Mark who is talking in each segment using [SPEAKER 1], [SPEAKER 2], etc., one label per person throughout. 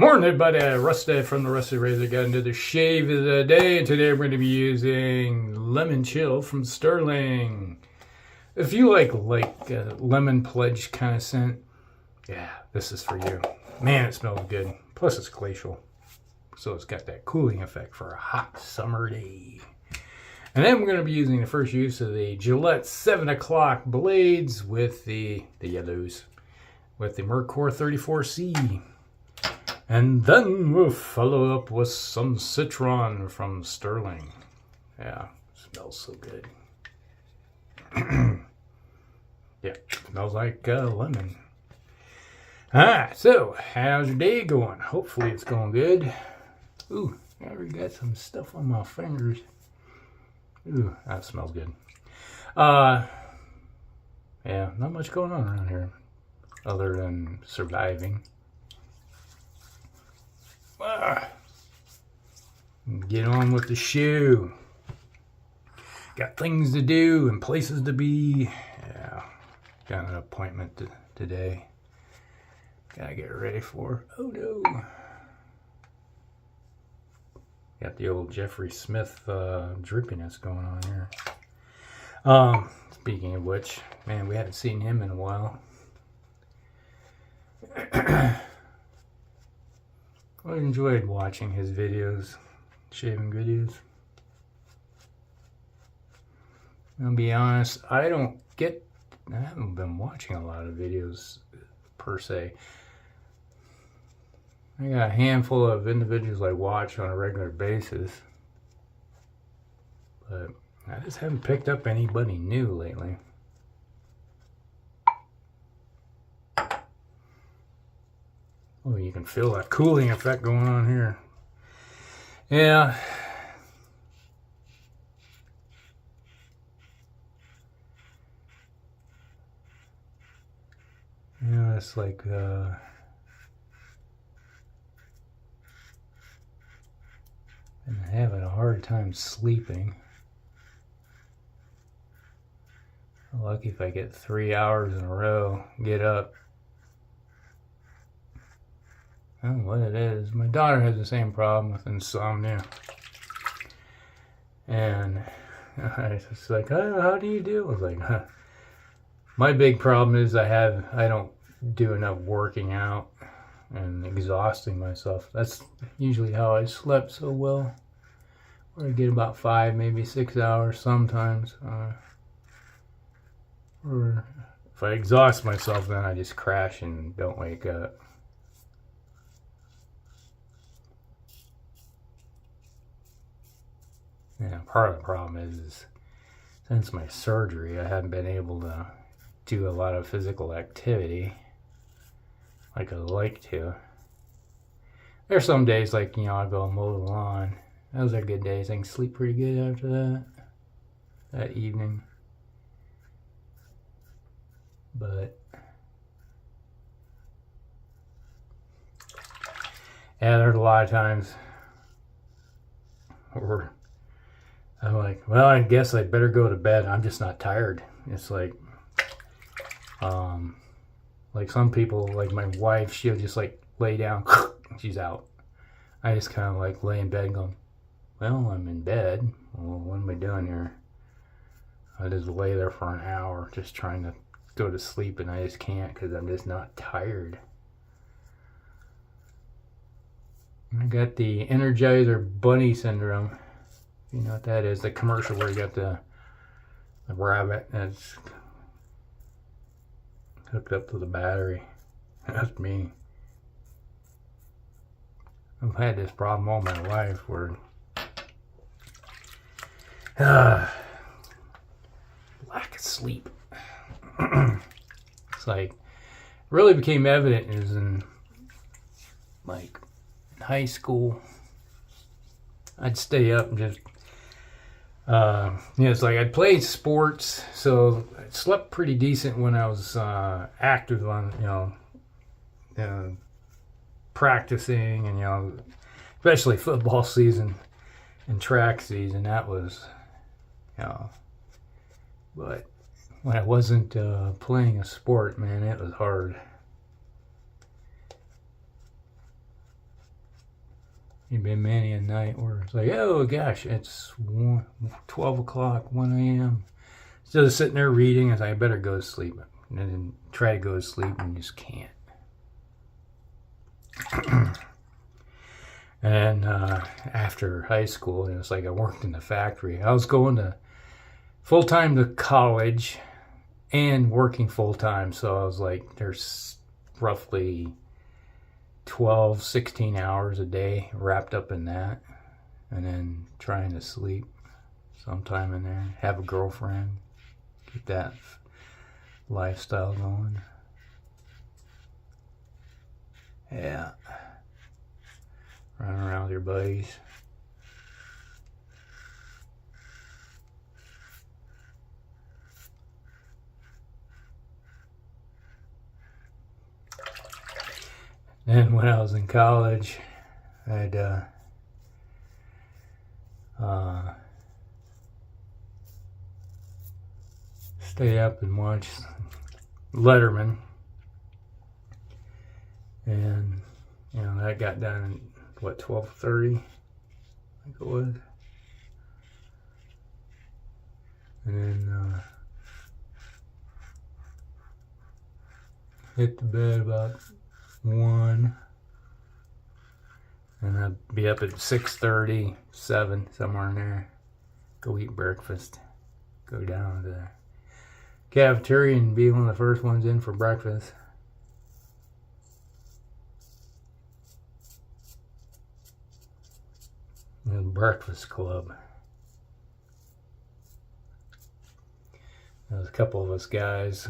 [SPEAKER 1] Morning everybody, Rusty from the Rusty Razor got into the shave of the day, and today we're going to be using Lemon Chill from Stirling. If you like lemon pledge kind of scent, yeah, this is for you. Man, it smells good. Plus it's glacial, so it's got that cooling effect for a hot summer day. And then we're going to be using the first use of the Gillette 7 o'clock blades with the yellows, with the Merkur 34C. And then we'll follow up with some Citron from Stirling. Yeah, smells so good. Yeah, smells like lemon. Alright, so how's your day going? Hopefully it's going good. Ooh, I already got some stuff on my fingers. Ooh, that smells good. Yeah, not much going on around here other than surviving. Get on with the show. Got things to do and places to be. Yeah, got an appointment today. Gotta get ready for. Oh no. Got the old Jeffrey Smith drippiness going on here. Speaking of which, man, we haven't seen him in a while. I enjoyed watching his videos, shaving videos. I'll be honest, I haven't been watching a lot of videos per se. I got a handful of individuals I watch on a regular basis, but I just haven't picked up anybody new lately. Oh, you can feel that cooling effect going on here. Yeah. Yeah, it's like I'm having a hard time sleeping. Lucky if I get 3 hours in a row, get up. I don't know what it is. My daughter has the same problem with insomnia. And I was like, how do you deal with it? Like, my big problem is I don't do enough working out and exhausting myself. That's usually how I slept so well. Or I get about 5, maybe 6 hours sometimes. Or if I exhaust myself, then I just crash and don't wake up. Yeah, part of the problem is since my surgery, I haven't been able to do a lot of physical activity like I'd like to. There's some days like, I go mow the lawn. Those are good days. I can sleep pretty good after that evening. But yeah, there's a lot of times where I'm like, well, I guess I'd better go to bed. I'm just not tired. It's like some people, like my wife, she'll just like lay down, she's out. I just kind of like lay in bed and go, well, I'm in bed. Well, what am I doing here? I just lay there for an hour just trying to go to sleep, and I just can't because I'm just not tired. I got the Energizer Bunny syndrome. You know what that is? The commercial where you got the rabbit that's hooked up to the battery. That's me. I've had this problem all my life where lack of sleep. It's like really became evident is in like high school. I'd stay up and just it's like I'd played sports, so I slept pretty decent when I was active on practicing, and especially football season and track season. That was but when I wasn't playing a sport, man, it was hard. It'd be many a night where it's like, oh gosh, it's 12 o'clock, 1 a.m. Instead of sitting there reading, I was like, I better go to sleep. And then try to go to sleep and just can't. And after high school, it was like I worked in the factory. I was going to full-time to college and working full-time. So I was like, there's roughly 12, 16 hours a day wrapped up in that. And then trying to sleep sometime in there. Have a girlfriend. Keep that lifestyle going. Yeah. Running around with your buddies. And when I was in college, I'd stay up and watch Letterman. And, you know, that got done at, what, 12:30? I think it was. And then hit the bed about 1. And I'd be up at 6:30, 7, somewhere in there. Go eat breakfast. Go down to the cafeteria and be one of the first ones in for breakfast. The breakfast club. There was a couple of us guys,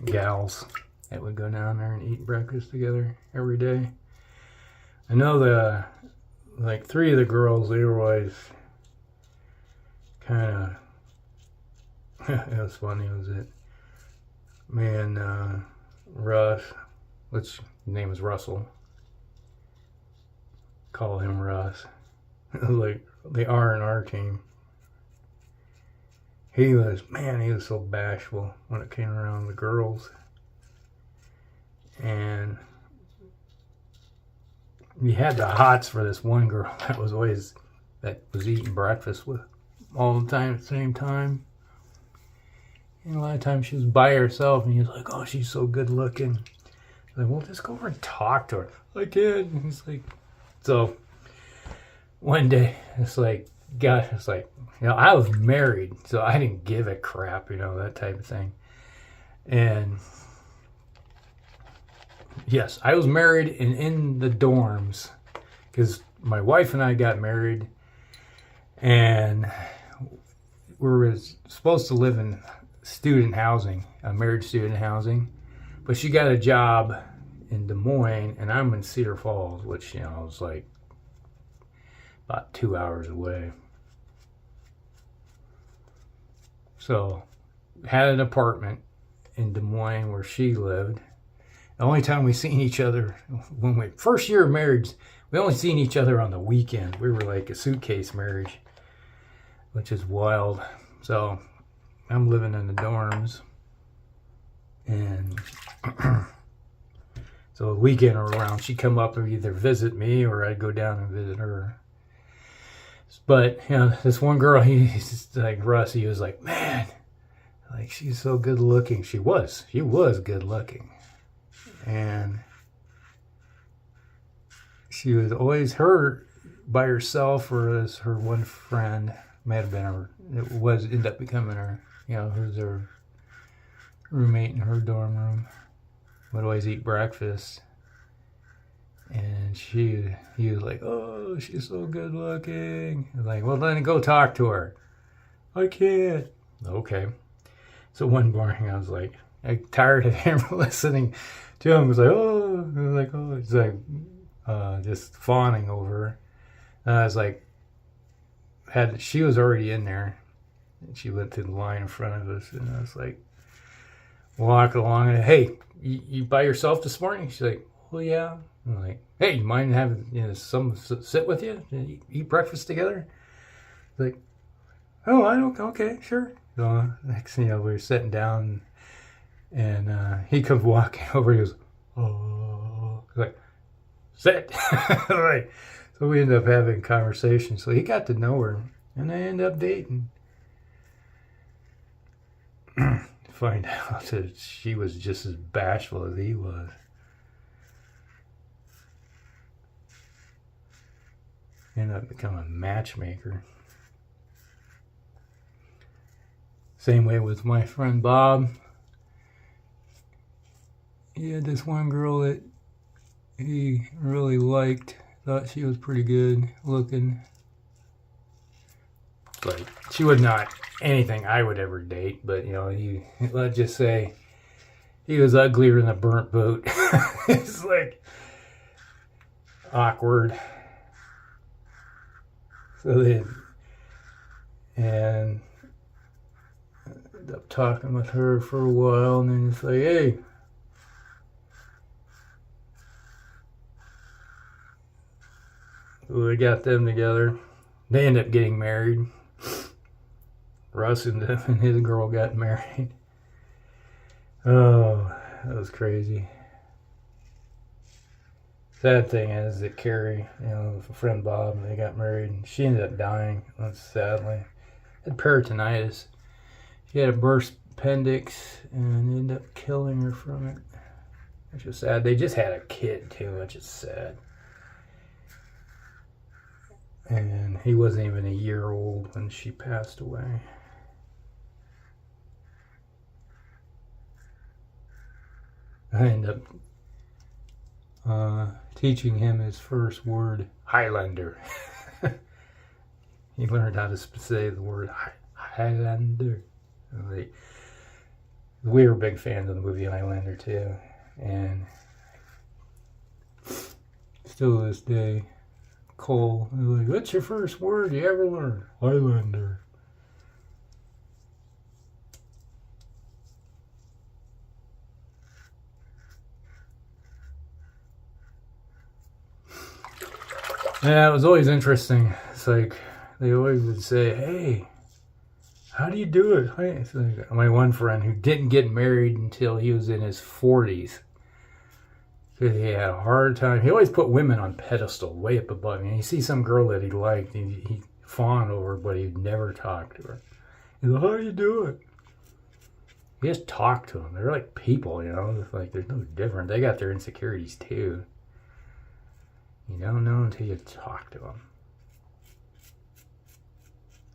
[SPEAKER 1] gals, that would go down there and eat breakfast together every day. I know like 3 of the girls, they were always kind of, it was funny, was it? Me and Russ, which his name is Russell, call him Russ. Like the R&R team. He was so bashful when it came around the girls. And you had the hots for this one girl that was eating breakfast with all the time at the same time. And a lot of times she was by herself and he was like, oh, she's so good looking. I was like, well, just go over and talk to her. I can't. And he's like, so one day, it's like, you know, I was married, so I didn't give a crap, you know, that type of thing. And yes, I was married and in the dorms because my wife and I got married and we were supposed to live in student housing, married student housing, but she got a job in Des Moines and I'm in Cedar Falls, which, you know, was like about 2 hours away. So, had an apartment in Des Moines where she lived. The only time we seen each other, when we first year of marriage, we only seen each other on the weekend. We were like a suitcase marriage, which is wild. So, I'm living in the dorms. And so the weekend around, she'd come up and either visit me or I'd go down and visit her. But, you know, this one girl, he's just like Russ, he was like, man, like, she's so good looking. She was good looking. And she was always her by herself or as her one friend, might have been her, it was, ended up becoming her, you know, who's her roommate in her dorm room. Would always eat breakfast. And he was like, oh, she's so good looking. I was like, well, then go talk to her. I can't. Okay. So one morning I was like, I'm tired of him listening to him. I was like, he's like, just fawning over her. And I was like, she was already in there. And she went through the line in front of us. And I was like, walking along. And, hey, you by yourself this morning? She's like, well, yeah. I'm like, hey, you mind having, you know, someone sit with you and eat breakfast together? Like, oh, I don't, okay, sure. So next thing you know, we were sitting down and he comes walking over. He goes, oh, like, sit. Like, So we ended up having conversations. So he got to know her, and they ended up dating. Find out that she was just as bashful as he was. Ended up becoming a matchmaker. Same way with my friend Bob. He had this one girl that he really liked. Thought she was pretty good looking. Like, she was not anything I would ever date, but you know, let's just say he was uglier than a burnt boot. It's like awkward. So they ended up talking with her for a while, and then it's like, hey, we got them together. They ended up getting married. Russ and his girl got married. Oh, that was crazy. Sad thing is that Carrie, you know, friend Bob, they got married, and she ended up dying, sadly. Had peritonitis. She had a burst appendix, and ended up killing her from it. Which is sad. They just had a kid, too, which is sad. And he wasn't even a year old when she passed away. I ended up teaching him his first word, Highlander. He learned how to say the word Highlander. Like, we were big fans of the movie Highlander too, and still to this day, Cole is like, "What's your first word you ever learned?" Highlander. Yeah, it was always interesting. It's like they always would say, "Hey, how do you do it?" It's like my one friend who didn't get married until he was in his 40s. Because he had a hard time. He always put women on pedestal, way up above. And you see some girl that he liked, he fawned over her, but he'd never talk to her. He's like, "How do you do it?" You just talk to them. They're like people, you know. It's like there's no different. They got their insecurities too. You don't know until you talk to them.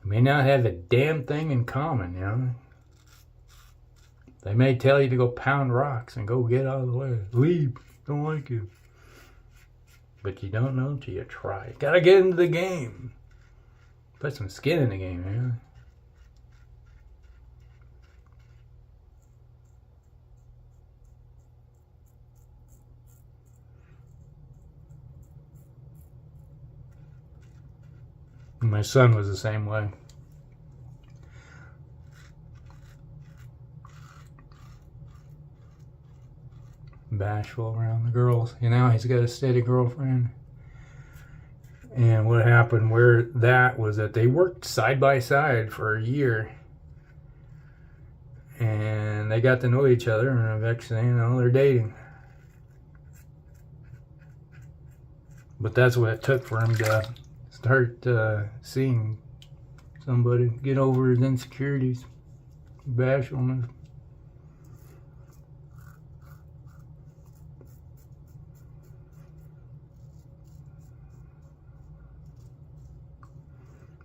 [SPEAKER 1] You may not have a damn thing in common, you know. They may tell you to go pound rocks and go get out of the way. Leave. Don't like you. But you don't know until you try. You gotta get into the game. Put some skin in the game, man. My son was the same way. Bashful around the girls. You know, he's got a steady girlfriend. And what happened where that was that they worked side by side for a year. And they got to know each other, and next thing you know, they're dating. But that's what it took for him to start seeing somebody get over his insecurities, bashfulness.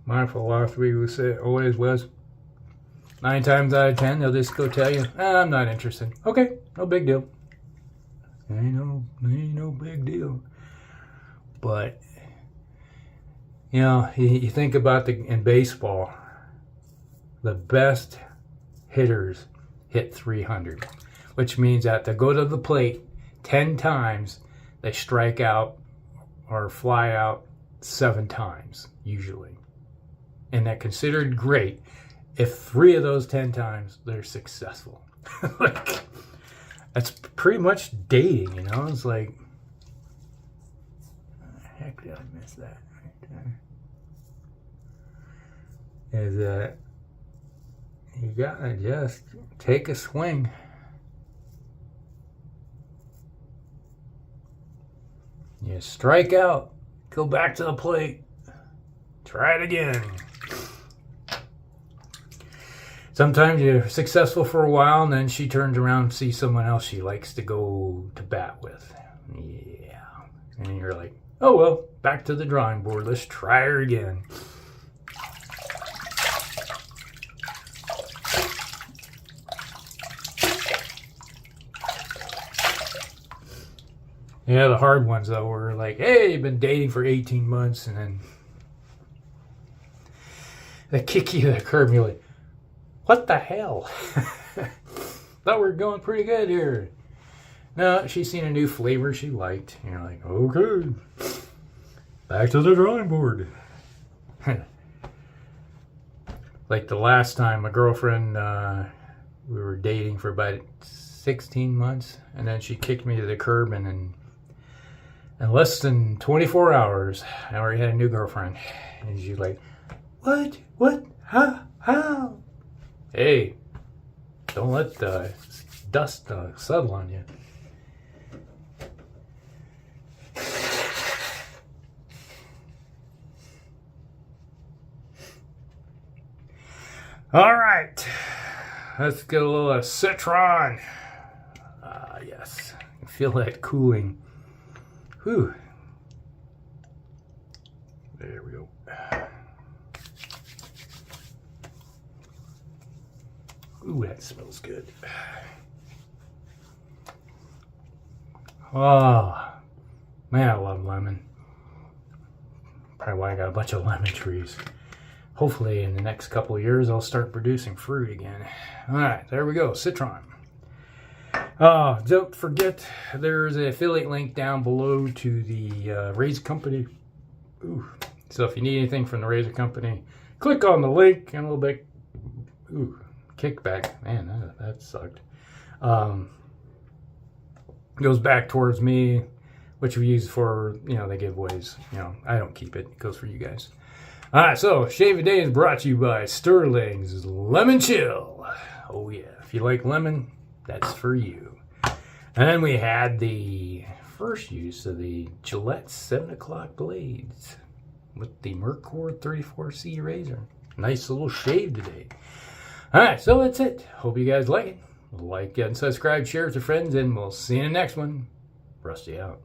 [SPEAKER 1] My philosophy always was 9 times out of 10 they'll just go tell you, "I'm not interested." Okay, no big deal. Ain't no big deal. But you know, you think about in baseball, the best hitters hit 300, which means that to go to the plate 10 times, they strike out or fly out 7 times, usually. And they're considered great if 3 of those 10 times they're successful. Like, that's pretty much dating, you know? It's like, heck did I miss that? Is that you gotta just take a swing. You strike out Go back to the plate. Try it again. Sometimes you're successful for a while, and then she turns around and sees someone else she likes to go to bat with. Yeah. And you're like, oh well, back to the drawing board. Let's try her again. Yeah, the hard ones though were like, hey, you've been dating for 18 months, and then they kick you to the curb and you're like, what the hell? Thought we were going pretty good here. No, she's seen a new flavor she liked. And you're like, okay, back to the drawing board. Like the last time, my girlfriend, we were dating for about 16 months, and then she kicked me to the curb, and then in less than 24 hours, I already had a new girlfriend. And she's like, what? What? How? Hey, don't let the dust settle on you. All right, let's get a little Citron. Yes, I feel that cooling. Whew. There we go. Ooh, that smells good. Oh, man, I love lemon. Probably why I got a bunch of lemon trees. Hopefully in the next couple of years I'll start producing fruit again. All right, there we go, Citron. Don't forget, there's an affiliate link down below to the Razor Company. Ooh. So if you need anything from the Razor Company, click on the link and a little bit. Ooh, kickback. Man, that sucked. Goes back towards me, which we use for, the giveaways. I don't keep it. It goes for you guys. All right, so Shave a Day is brought to you by Stirling's Lemon Chill. Oh yeah, if you like lemon, that's for you. And then we had the first use of the Gillette 7 o'clock blades with the Merkur 34C razor. Nice little shave today. All right, so that's it. Hope you guys like it. Like and subscribe, share with your friends, and we'll see you in the next one. Rusty out.